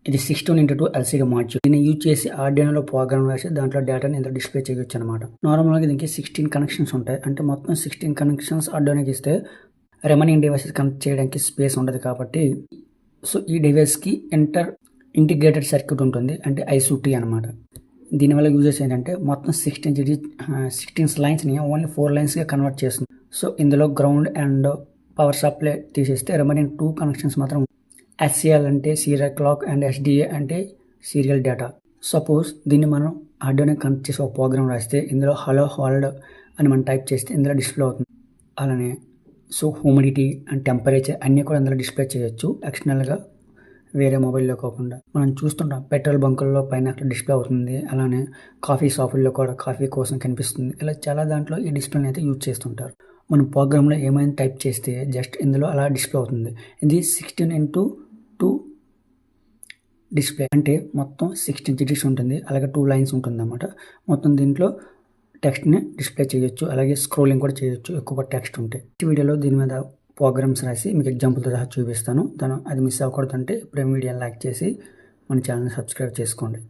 ఇది 16x2 LCD module. దీన్ని use చేసి ఆర్డినోలో ప్రోగ్రామ్ రాసి దాంట్లో డేటాని ఇందులో డిస్ప్లే చేయొచ్చు అనమాట. నార్మల్గా దీనికి 16 కనెక్షన్స్ ఉంటాయి. అంటే మొత్తం 16 కనెక్షన్స్ ఆర్డినోకి ఇస్తే రిమైనింగ్ డివైసెస్ కనెక్ట్ చేయడానికి స్పేస్ ఉండదు కాబట్టి సో ఈ డివైస్కి ఇంటిగ్రేటెడ్ సర్క్యూట్ ఉంటుంది, అంటే I2T అనమాట. దీనివల్ల యూజెస్ ఏంటంటే మొత్తం 16 లైన్స్ని ఓన్లీ 4 లైన్స్గా కన్వర్ట్ చేస్తుంది. సో ఇందులో గ్రౌండ్ అండ్ పవర్ సప్లై తీసేస్తే రిమైనింగ్ 2 కనెక్షన్స్ మాత్రం SCL అంటే సీరియల్ క్లాక్ అండ్ SDA అంటే సీరియల్ డేటా. సపోజ్ దీన్ని మనం ఆర్డినో కనెక్ట్ చేసి ఒక ప్రోగ్రామ్ రాస్తే ఇందులో హలో హోల్డ్ అని మనం టైప్ చేస్తే ఇందులో డిస్ప్లే అవుతుంది. అలానే సో హ్యూమిడిటీ అండ్ టెంపరేచర్ అన్నీ కూడా ఇందులో డిస్ప్లే చేయొచ్చు ఎక్స్టర్నల్గా, వేరే మొబైల్లో కాకుండా. మనం చూస్తుంటాం పెట్రోల్ బంకుల్లో పైన అక్కడ డిస్ప్లే అవుతుంది. అలానే కాఫీ షాపుల్లో కూడా కాఫీ కోసం కనిపిస్తుంది. ఇలా చాలా దాంట్లో ఈ డిస్ప్లేని అయితే యూజ్ చేస్తుంటారు. మనం ప్రోగ్రామ్లో ఏమైనా టైప్ చేస్తే జస్ట్ ఇందులో అలా డిస్ప్లే అవుతుంది. ఇది 16x2 డిస్ప్లే అంటే మొత్తం 16 డిజిట్స్ ఉంటుంది, అలాగే 2 లైన్స్ ఉంటుంది అన్నమాట. మొత్తం దీంట్లో టెక్స్ట్ని డిస్ప్లే చేయొచ్చు, అలాగే స్క్రోలింగ్ కూడా చేయొచ్చు ఎక్కువ టెక్స్ట్ ఉంటే. ఈ వీడియోలో దీని మీద ప్రోగ్రామ్స్ రాసి మీకు ఎగ్జాంపుల్తో సహా చూపిస్తాను. అది మిస్ అవ్వకూడదంటే ఇప్పుడే వీడియోని లైక్ చేసి మన ఛానల్ని సబ్స్క్రైబ్ చేసుకోండి.